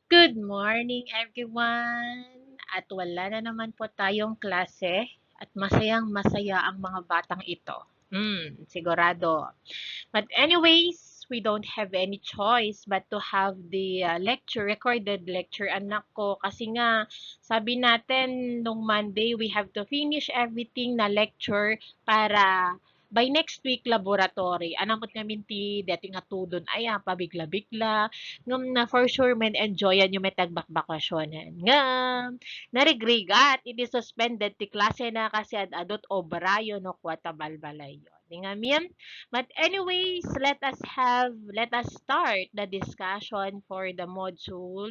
Good morning, everyone! At wala na naman po tayong klase at masayang-masaya ang mga batang ito. Sigurado. But anyways, we don't have any choice but to have the recorded lecture, anak ko. Kasi nga, sabi natin nung Monday, we have to finish everything na lecture para by next week laboratory. Anamot namin ti deti nga tudon ay pabigla-bigla ngam na for sure men enjoyan yung may tagbakbakasyonan. Ngam, narigrigat, iti suspended ti klase na kasi adot obrayo no kwata balbalayo. Ngam but anyways, let us start the discussion for the module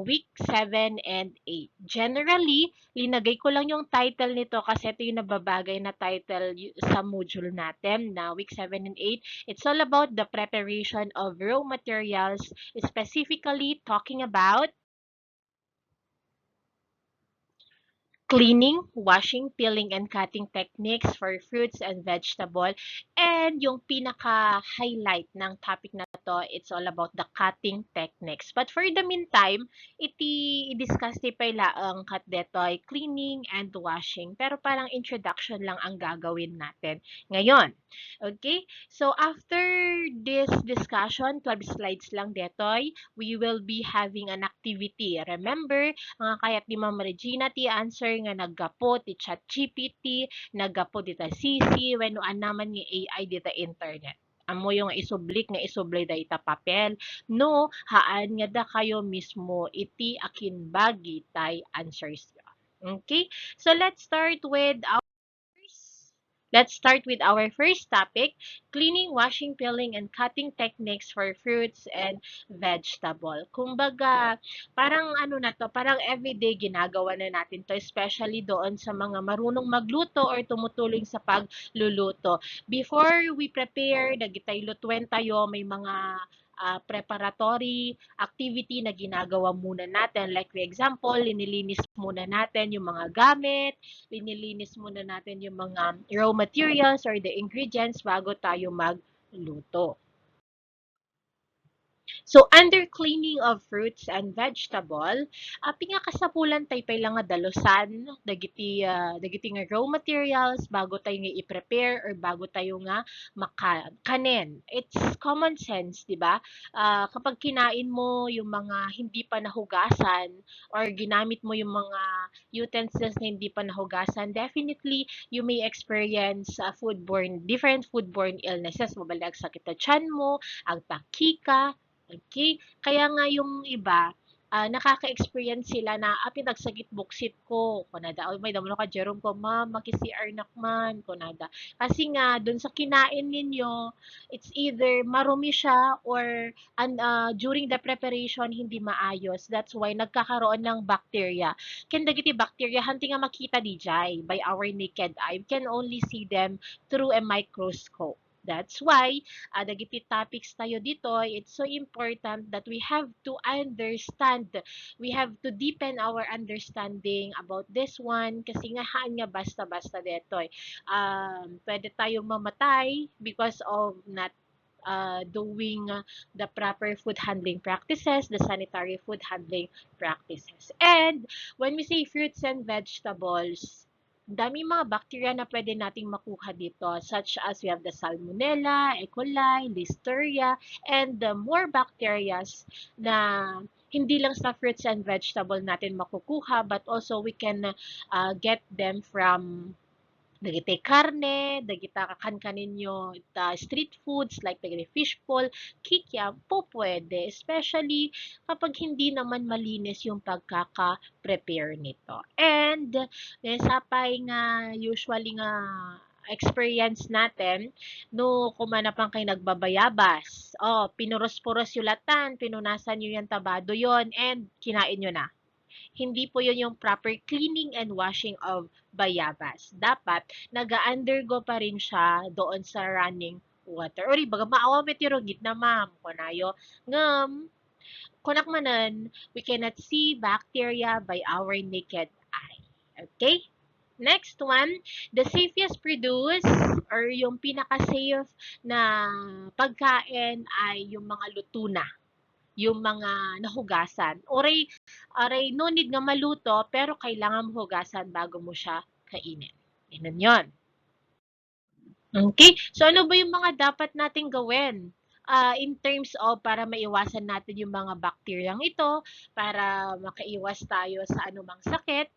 week 7 and 8. Generally, linagay ko lang yung title nito kasi ito yung nababagay na title sa module natin na week 7 and 8. It's all about the preparation of raw materials, specifically talking about cleaning, washing, peeling, and cutting techniques for fruits and vegetable. And yung pinaka-highlight ng topic na to, it's all about the cutting techniques. But for the meantime, i-discuss ti pala ang cut detoy, cleaning and washing. Pero parang introduction lang ang gagawin natin ngayon. Okay? So after this discussion, 12 slides lang detoy, we will be having an activity. Remember, mga kayat ni Ma'am Regina ti answer nga naggapo ti ChatGPT, naggapo ti ta CC, wenno naman nga AI di ta internet. Amo yung isublik nga isublay da ita papel. No, haan nga da kayo mismo iti akin bagi tay answers. Okay? So let's start with our first topic, cleaning, washing, peeling, and cutting techniques for fruits and vegetable. Kumbaga, parang ano na to, parang everyday ginagawa na natin to, especially doon sa mga marunong magluto or tumutulong sa pagluluto. Before we prepare, nagitay lutuin tayo, may mga preparatory activity na ginagawa muna natin. Like for example, linilinis muna natin yung mga gamit, linilinis muna natin yung mga raw materials or the ingredients bago tayo magluto. So, under cleaning of fruits and vegetable, pinakasapulan tayo pay lang nga dalusan, dagiti nga raw materials bago tayo nga i-prepare or bago tayo nga makanen. It's common sense, di ba? Kapag kinain mo yung mga hindi pa nahugasan or ginamit mo yung mga utensils na hindi pa nahugasan, definitely you may experience different foodborne illnesses. Mabalag sakit na tiyan mo, ang takika, okay? Kaya nga yung iba, nakaka-experience sila na, pinagsagit buksit ko, kunada, oh, may damo ka, Jerome ko, ma'am, maki-CR nakman, kunada. Kasi nga, dun sa kinain ninyo, it's either marumi siya or during the preparation, hindi maayos. That's why, nagkakaroon ng bacteria. Kanda giti bacteria, hanti nga makita di jay by our naked eye. We can only see them through a microscope. That's why, dagiti topics tayo dito, it's so important that we have to deepen our understanding about this one kasi nga haan nga basta-basta dito. Pwede tayong mamatay because of not doing the proper food handling practices, the sanitary food handling practices. And when we say fruits and vegetables, dami mga bacteria na pwede nating makuha dito, such as we have the Salmonella, E. coli, Listeria, and the more bacterias na hindi lang sa fruits and vegetable natin makukuha, but also we can get them from dagiti karne, dagita kaninyo street foods like dagiti fish ball, kikiam, po pwede. Especially kapag hindi naman malinis yung pagkaka-prepare nito. And, sapay nga usually nga experience natin, no, kumana pang kay nagbabayabas. Pinuros-puros yung latan, pinunasan nyo yung tabado yon and kinain nyo na. Hindi po yun yung proper cleaning and washing of bayabas. Dapat, nag-undergo pa rin siya doon sa running water. Or baga maawa meteorogit na ma'am, kunayo, ngam, kunak manan, we cannot see bacteria by our naked eye. Okay? Next one, the safest produce or yung pinaka-safe na pagkain ay yung mga luto na. yung mga nahugasan. Aray no need nga maluto, pero kailangan mo hugasan bago mo siya kainin. Ganun yun. Okay? So, ano ba yung mga dapat nating gawin? In terms of para maiwasan natin yung mga bakteryang ito, para makaiwas tayo sa anumang sakit,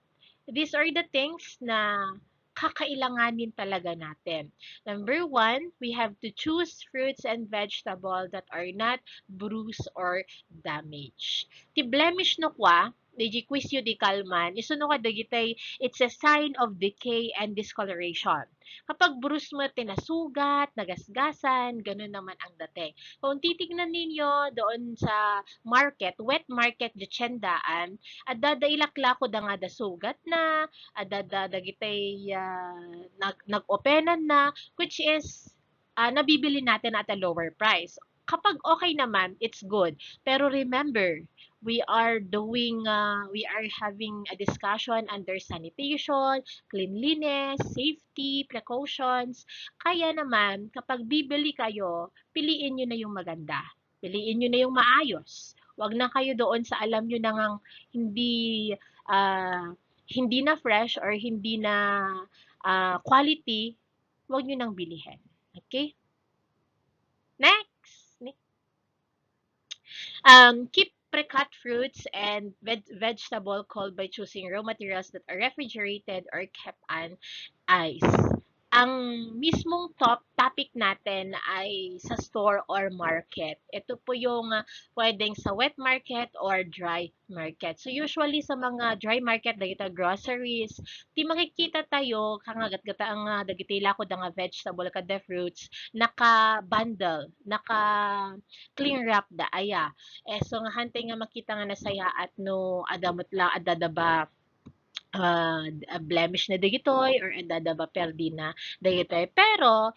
these are the things na kakailanganin talaga natin. Number one, we have to choose fruits and vegetables that are not bruised or damaged. Ti blemish no kwa, di quiz yu di kalman, isuno ka dagitay, it's a sign of decay and discoloration. Kapag bruise mo, tinasugat, nagasgasan, ganun naman ang dating. Kung titignan ninyo doon sa market, wet market, di tiyendaan, at dadailakla ko da nga da sugat na, adada dagitay nag-openan na, which is nabibili natin at a lower price. Kapag okay naman, it's good. Pero remember, we are having a discussion under sanitation, cleanliness, safety, precautions. Kaya naman, kapag bibili kayo, piliin nyo na yung maganda. Piliin nyo na yung maayos. Huwag na kayo doon sa alam nyo na ngang hindi ah, hindi na fresh or hindi na quality, huwag nyo nang bilihin. Okay? Next! Keep pre-cut fruits and vegetable cold by choosing raw materials that are refrigerated or kept on ice. Ang mismong topic natin ay sa store or market. Ito po yung pwedeng sa wet market or dry market. So usually sa mga dry market, dagita groceries, ti makikita tayo kangagat gata ang dagitila ko da nga vegetable kada fruits naka-bundle, naka-cling wrap da aya. So nga hantay nga makita nga nasaya at no adamot lang adadaba blemish na dagitoy or adadaba perdi na dagitoy. Pero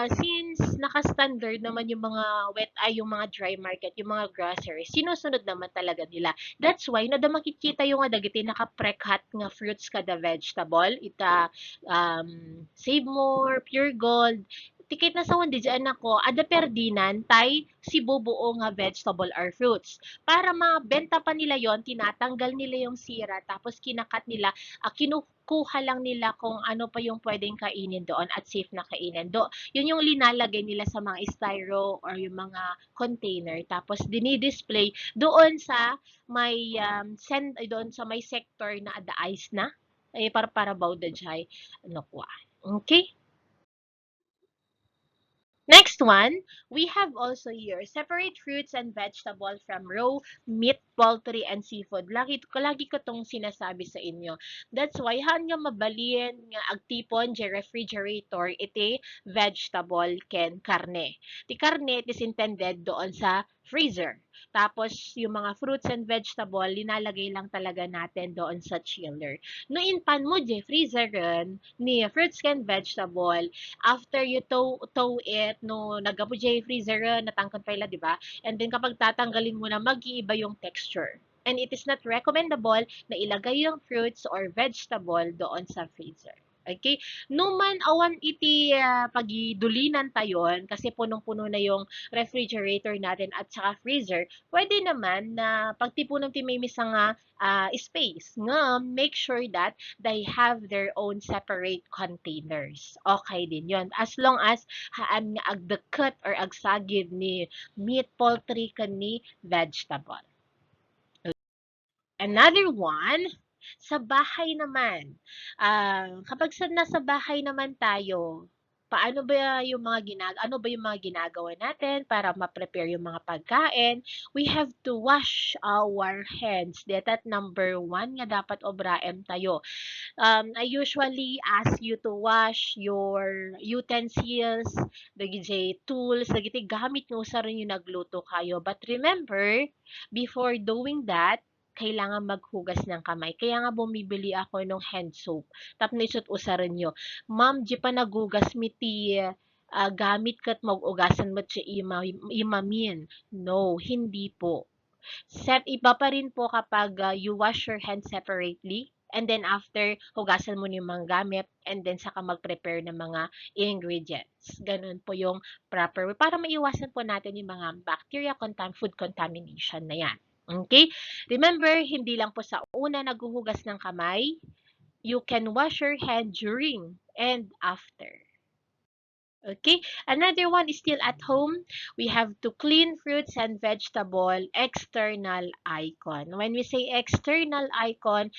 since naka-standard naman yung mga wet ay yung mga dry market, yung mga groceries, sinusunod naman talaga nila. That's why no da makikita yung dagiti naka-pre-cut nga fruits kada vegetable, ita Save More, Pure Gold, tikit na sa di dyan ako, ada perdinan, tay si bubuo nga vegetable or fruits. Para mabenta pa nila yon, tinatanggal nila yung sira, tapos kinakat nila, kinukuha lang nila kung ano pa yung pwedeng kainin doon at safe na kainin. Yun yung linalagay nila sa mga styro or yung mga container. Tapos dinidisplay doon sa doon sa may sector na ada ice na. Ay para bawda jay ano ko. Okay? Next one, we have also here, separate fruits and vegetables from raw meat, poultry, and seafood. Lagi ko tong sinasabi sa inyo. That's why, han nga mabalin nga agtipon, di refrigerator, iti vegetable ken karne. Ti karne, it is intended doon sa freezer. Tapos, yung mga fruits and vegetable, linalagay lang talaga natin doon sa chiller. No in pan mo, di freezer ni fruits ken vegetable, after you tow it, no, nagapo dyan yung freezer, natangkad pa ila, di ba? And then kapag tatanggalin mo na, mag-iiba yung texture. And it is not recommendable na ilagay yung fruits or vegetable doon sa freezer. Okay? Numan awan iti pagidulinan tayon kasi punong-puno na yung refrigerator natin at saka freezer, pwede naman na pagtipunan ti may misa nga space nga make sure that they have their own separate containers. Okay din yon. As long as haan nga agdeket or agsagid ni meat, poultry, kani vegetable. Another one, sa bahay naman. Kapag nasa bahay naman tayo, ano ba yung mga ginagawa natin para ma-prepare yung mga pagkain? We have to wash our hands. That number one nga dapat obraem tayo. I usually ask you to wash your utensils, dagiti tools, dagiti gamit nyo sa rin yung nagluto kayo. But remember, before doing that, kailangan maghugas ng kamay. Kaya nga bumibili ako ng hand soap. Tapos isut usaran nyo. Ma'am, di pa nagugas mi ti gamit kat mag-ugasan mo siya imamin. No, hindi po. Iba pa rin po kapag you wash your hands separately And then after, hugasan mo na yung mga gamit and then saka mag-prepare ng mga ingredients. Ganun po yung proper way para maiwasan po natin yung mga bacteria, food contamination na yan. Okay? Remember, hindi lang po sa una naghuhugas ng kamay, you can wash your hand during and after. Okay, another one is still at home. We have to clean fruits and vegetable external icon. When we say external icon,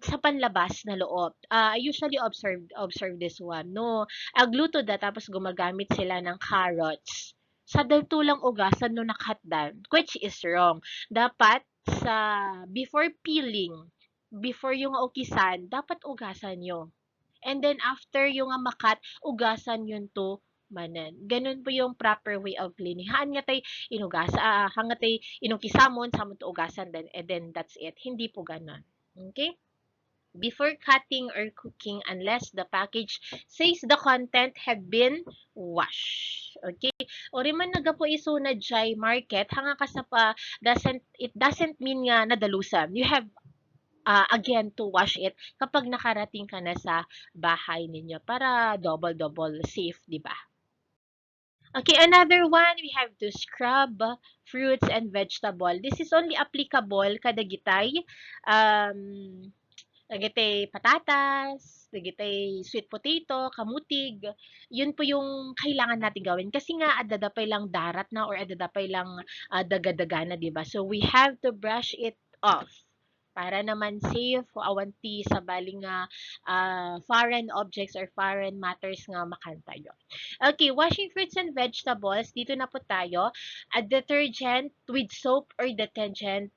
sa panlabas na loob. I usually observe this one. No, agluto da tapos gumagamit sila ng carrots. Sa dalto lang ugasan no nakatdan, which is wrong. Dapat sa before peeling, before yung ukisan, dapat ugasan nyo. And then after yung makat, ugasan yun to manan. Ganun po yung proper way of cleaning. Haan nga tay inugasa, hanga tay inukisamon, samon to ugasan, and then that's it. Hindi po ganun. Okay? Before cutting or cooking, unless the package says the content have been washed. Okay? O man naga po iso na dry market, hanga ka sa pa, it doesn't mean nga nadalusan. You have again to wash it kapag nakarating ka na sa bahay ninyo para double safe, di ba? Okay, another one, we have to scrub fruits and vegetable. This is only applicable kada gitay dagitay patatas, dagitay sweet potato, kamutig. Yun po yung kailangan natin gawin kasi nga adadapay lang darat na or adadapay lang daga-daga na, 'di ba? So we have to brush it off para naman safe awanti sa baling foreign objects or foreign matters nga makantayo. Okay, washing fruits and vegetables, dito na po tayo. A detergent with soap or detergent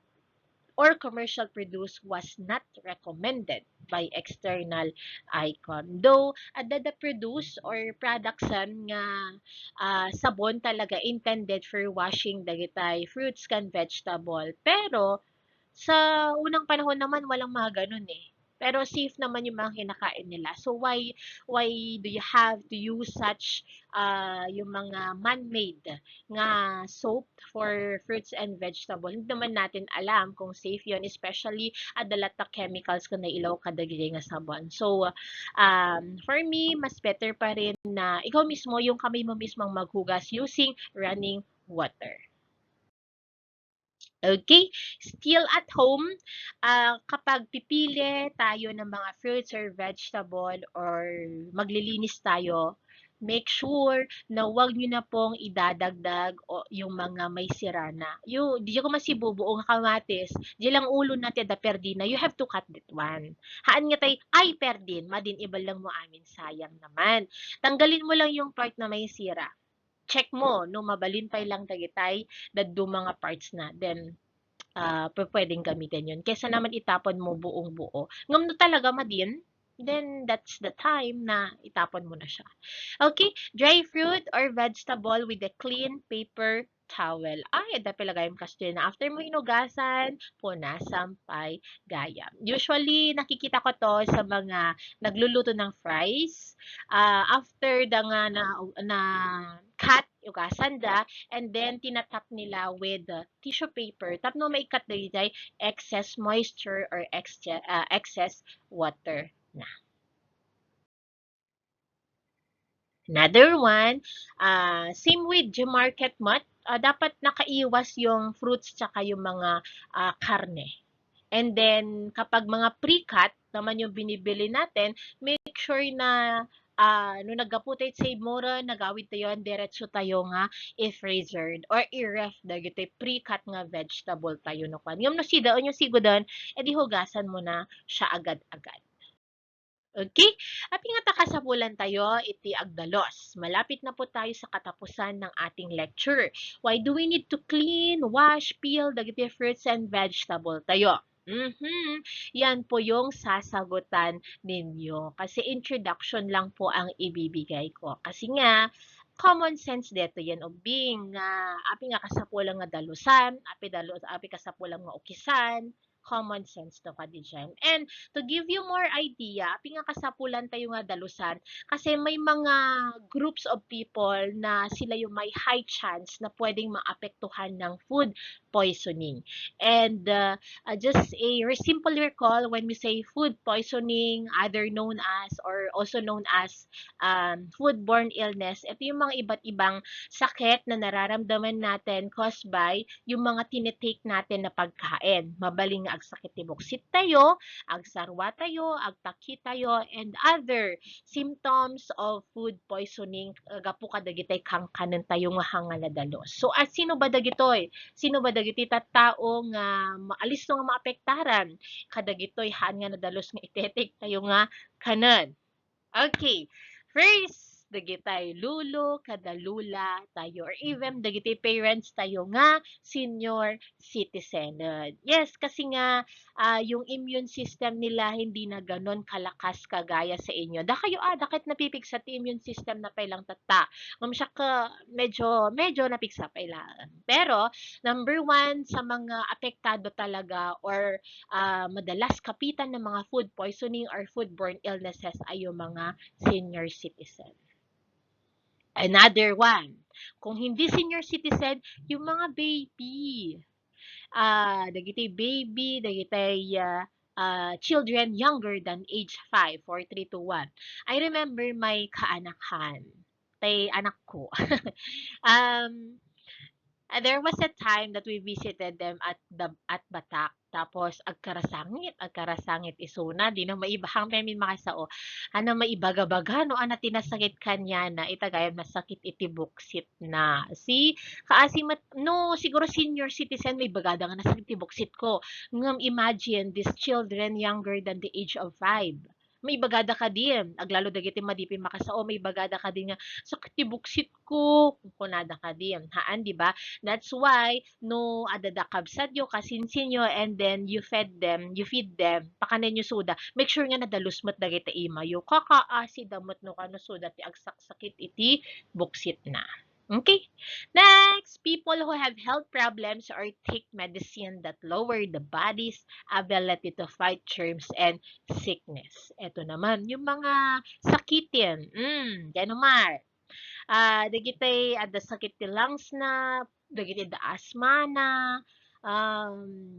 or commercial produce was not recommended by external icon. Though, the produce or products nga sabon talaga intended for washing dagitay fruits can vegetable. Pero, sa unang panahon naman walang mga ganun eh. Pero safe naman yung mga kinakain nila. So why do you have to use such yung mga man-made nga soap for fruits and vegetable? Hindi naman natin alam kung safe yun, especially adalat na chemicals kung nailaw kadagiri nga sabon. So for me, mas better pa rin na ikaw mismo, yung kamay mo mismong maghugas using running water. Okay? Still at home, kapag pipili tayo ng mga fruits or vegetable or maglilinis tayo, make sure na huwag nyo na pong idadagdag o yung mga may sira na. Di ko masibubuo nga kamatis, di lang ulo natin da perdina, you have to cut that one. Haan nga tay, ay perdin, madin ibal lang mo amin, sayang naman. Tanggalin mo lang yung part na may sira. Check mo, no mabalin pa lang dagitay, daddo mga parts na, then pwedeng gamitin yun. Kesa naman itapon mo buong buo. Ngam na talaga madin, then that's the time na itapon mo na siya. Okay, dry fruit or vegetable with a clean paper towel. Ay, dapat lagay mo kasi na after mo hinugasan, punasan pay gayam. Usually, nakikita ko to sa mga nagluluto ng fries. After da nga na cut, hugasan da, and then tinatap nila with tissue paper. Tapno may cut na excess moisture or excess water na. Another one, same with the market mat, dapat nakaiwas yung fruits tsaka yung mga karne. And then, kapag mga pre-cut naman yung binibili natin, make sure na no nagaputay sa mora, nagawid tayo, diretso tayo nga i-freezered or i-ref dagiti pre-cut nga vegetable tayo no kwan. Yung nasidaon yung sigodon, edi hugasan mo na siya agad-agad. Okay? At nga takasapulan tayo, iti agdalos. Malapit na po tayo sa katapusan ng ating lecture. Why do we need to clean, wash, peel, dagiti fruits and vegetable tayo? Yan po yung sasagutan ninyo. Kasi introduction lang po ang ibibigay ko. Kasi nga, common sense dito yan o being api nga kasapulang nga dalusan, api kasapulang nga ukisan, common sense to ka dyan. And to give you more idea, api nga kasapulan tayo nga dalusan, kasi may mga groups of people na sila yung may high chance na pwedeng maapektuhan ng food poisoning. And just a simple recall, when we say food poisoning, other known as or also known as foodborne illness, ito yung mga iba't ibang sakit na nararamdaman natin caused by yung mga tinitake natin na pagkain. Mabaling ag sakit tiboksit tayo, ag sarwa tayo, ag taki tayo, and other symptoms of food poisoning gapu kadagitay kang kanan tayo nga hanga nadalos. So at sino ba dagitoy? Sino ba dagiti tattao nga maalis no nga maapektaran kadagitoy haan nga nadalos nga itetek tayo nga kanan. Okay. First, dagitay lulo, kadalula tayo, or even dagiti parents tayo nga senior citizen. Yes, kasi nga yung immune system nila hindi na ganon kalakas kagaya sa inyo. Da kayo dakit napipigsa ti immune system na pailang tata. Siya ka medyo napigsa pailang. Pero number one sa mga apektado talaga or madalas kapitan ng mga food poisoning or foodborne illnesses ay yung mga senior citizen. Another one, kung hindi senior citizen, yung mga baby. Dagitay baby, dagitay children younger than age 5 or 3 to 1. I remember my kaanakan, tay anak ko. um, there was a time that we visited them at Batak. Tapos agkarasangit isuna di na maibahang memin makasao. Ano maibaga-baga no ana tinasakit kanya na itagayon masakit itibuksit na. Si kaasi no siguro senior citizen may bagada nga nasakit itibuksit ko. Ngam imagine these children younger than the age of 5. May bagada ka din. Aglalo dagiti madipin makasao may bagada ka din nga sakit tibuksit ko. Kunada ka din. Haan di ba? That's why no adada kabsadyo kasinsinyo and then you feed them pakanen yung suda. Make sure nga nadalus mat dagiti imayo kakaasi damot no kano suda ti agsaksakit iti buksit na. Okay. Next, people who have health problems or take medicine that lower the body's ability to fight germs and sickness. Ito naman, yung mga sakitin. Janomar. Dagitay ada sakit ti lungs na, dagiti da asthma na,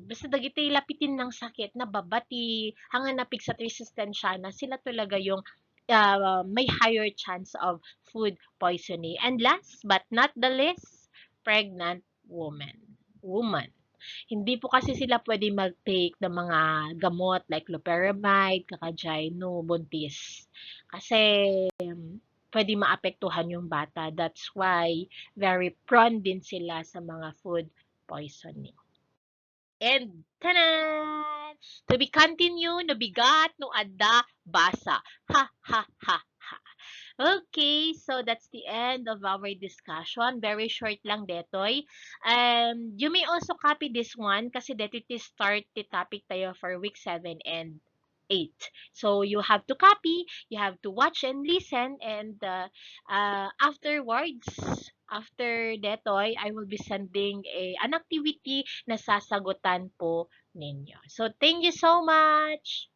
basta dagiti lapitin ng sakit na babati, hanga napigsa resistensya na sila talaga yung may higher chance of food poisoning. And last but not the least, pregnant woman. Hindi po kasi sila pwede mag-take ng mga gamot like loperamide, kakajino, buntis. Kasi pwede maapektuhan yung bata. That's why very prone din sila sa mga food poisoning. And tanan! To be continue, no bigat, no adda, basa. Ha, ha, ha, ha. Okay, so that's the end of our discussion. Very short lang detoy. You may also copy this one kasi dito start the topic tayo for week 7 and 8. So you have to copy, you have to watch and listen, and afterwards, after detoy, I will be sending an activity na sasagutan po ninyo. So thank you so much!